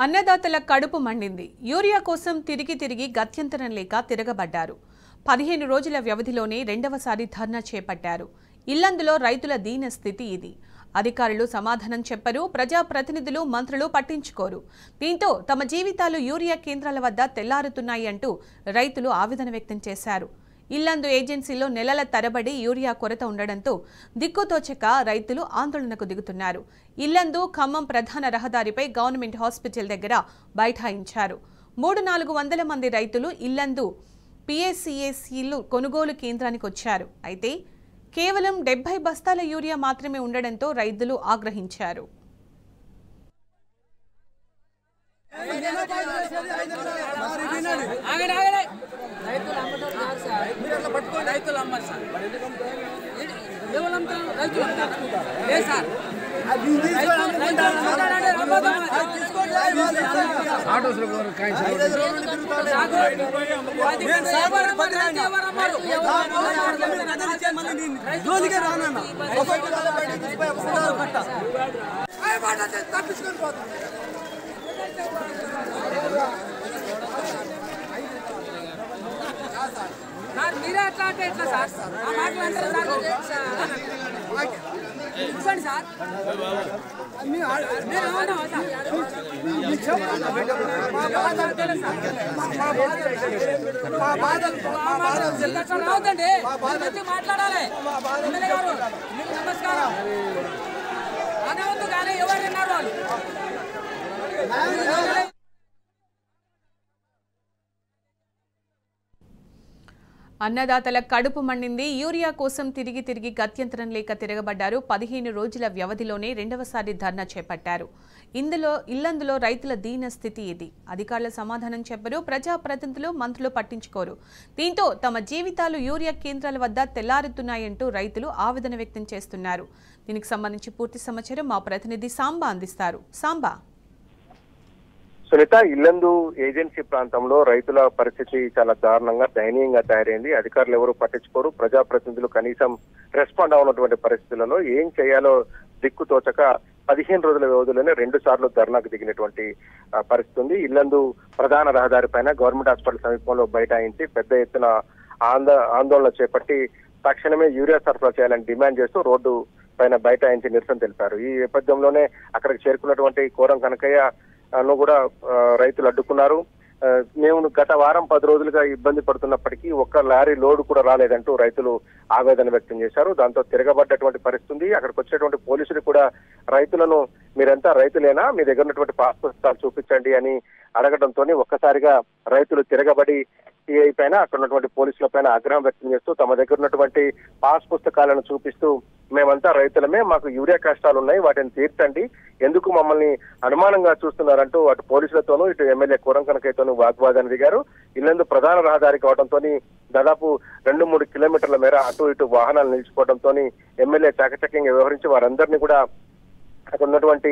అన్నదాతల కడుపు మండింది. యూరియా కోసం తిరిగి గత్యంతరం లేక తిరగబడ్డారు. 15 రోజుల వ్యవధిలోనే రెండవసారి ధర్నా చేపట్టారు. ఇల్లందులో రైతుల దీన స్థితి ఇది. అధికారులు సమాధానం చెప్పరు, ప్రజాప్రతినిధులు మంత్రులు పట్టించుకోరు. దీంతో తమ జీవితాలు యూరియా కేంద్రాల వద్ద తెల్లారుతున్నాయి అంటూ రైతులు ఆవేదన వ్యక్తం చేశారు. ఇల్లందు ఏజెన్సీలో నెలల తరబడి యూరియా కొరత ఉండడంతో దిక్కుతోచక రైతులు ఆందోళనకు దిగుతున్నారు. ఇల్లందు ఖమ్మం ప్రధాన రహదారిపై గవర్నమెంట్ హాస్పిటల్ దగ్గర బైఠాయించారు. 300-400 మంది రైతులు ఇల్లందు పిఎస్సిఎస్సిలు కొనుగోలు కేంద్రానికి వచ్చారు. అయితే కేవలం 70 బస్తాల యూరియా మాత్రమే ఉండడంతో రైతులు ఆగ్రహించారు. మీరే ఎట్లా అంటే ఎట్లా సార్ ఆ మాటలు అంటారు సార్ సార్ రావద్దండి మాట్లాడాలి. ఎమ్మెల్యే గారు మీకు నమస్కారం. అనే ఉంది కానీ ఎవరు విన్నారు వాళ్ళు. అన్నదాతల కడుపు మండింది. యూరియా కోసం తిరిగి గత్యంతరం లేక తిరగబడ్డారు. 15 రోజుల వ్యవధిలోనే రెండవసారి ధర్నా చేపట్టారు. ఇల్లందులో రైతుల దీన స్థితి ఇది. అధికారుల సమాధానం చెప్పరు, ప్రజాప్రతినిధులు మంత్రులు పట్టించుకోరు. దీంతో తమ జీవితాలు యూరియా కేంద్రాల వద్ద తెల్లారుతున్నాయంటూ రైతులు ఆవేదన వ్యక్తం చేస్తున్నారు. దీనికి సంబంధించి పూర్తి సమాచారం మా ప్రతినిధి సాంబా అందిస్తారు. సాంబా, సునీత, ఇల్లందు ఏజెన్సీ ప్రాంతంలో రైతుల పరిస్థితి చాలా దారుణంగా దయనీయంగా తయారైంది. అధికారులు ఎవరు పట్టించుకోరు, ప్రజాప్రతినిధులు కనీసం రెస్పాండ్ అవునటువంటి పరిస్థితులలో ఏం చేయాలో దిక్కుతోచక 15 రోజుల వ్యవధిలోనే 2 సార్లు ధర్నాకు దిగినటువంటి పరిస్థితి ఉంది. ఇల్లందు ప్రధాన రహదారి పైన గవర్నమెంట్ హాస్పిటల్ సమీపంలో బైఠాయించి పెద్ద ఎత్తున ఆందోళన చేపట్టి తక్షణమే యూరియా సరఫరా చేయాలని డిమాండ్ చేస్తూ రోడ్డు పైన బైఠాయించి నిరసన తెలిపారు. ఈ నేపథ్యంలోనే అక్కడికి చేరుకున్నటువంటి కోరం కనకయ్య కూడా రైతులు అడ్డుకున్నారు. మేము గత వారం 10 రోజులుగా ఇబ్బంది పడుతున్నప్పటికీ ఒక్క లారీ లోడ్ కూడా రాలేదంటూ రైతులు ఆవేదన వ్యక్తం చేశారు. దాంతో తిరగబడ్డటువంటి పరిస్థితి. అక్కడికి వచ్చేటువంటి పోలీసులు కూడా రైతులను మీరంతా రైతులేనా, మీ దగ్గర ఉన్నటువంటి పాస్ పుస్తకాలు చూపించండి అని అడగడంతో ఒక్కసారిగా రైతులు తిరగబడి సిఐ పైన అక్కడ ఉన్నటువంటి పోలీసుల పైన ఆగ్రహం వ్యక్తం చేస్తూ తమ దగ్గర ఉన్నటువంటి పాస్ పుస్తకాలను చూపిస్తూ మేమంతా రైతులమే, మాకు యూరియా కష్టాలు ఉన్నాయి, వాటిని తీర్చండి, ఎందుకు మమ్మల్ని అనుమానంగా చూస్తున్నారంటూ అటు పోలీసులతోనూ ఇటు ఎమ్మెల్యే కోరం కనకయ్యతోనూ వాగ్వాదాన్ని దిగారు. ఇల్లందు ప్రధాన రహదారి కావడంతో దాదాపు 2-3 కిలోమీటర్ల మేర అటు ఇటు వాహనాలు నిలిచిపోవడంతో ఎమ్మెల్యే చాకచక్యంగా వ్యవహరించి వారందరినీ కూడా అక్కడ ఉన్నటువంటి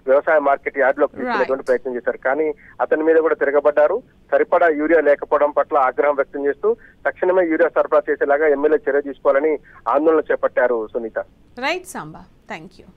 వ్యవసాయ మార్కెట్ యార్డ్ లోకి తీసుకునేటువంటి ప్రయత్నం చేశారు. కానీ అతని మీద కూడా తిరగబడ్డారు. సరిపడా యూరియా లేకపోవడం పట్ల ఆగ్రహం వ్యక్తం చేస్తూ తక్షణమే యూరియా సరఫరా చేసేలాగా ఎమ్మెల్యే చర్య తీసుకోవాలని ఆందోళన చేపట్టారు. Sunitha. Right Samba, thank you.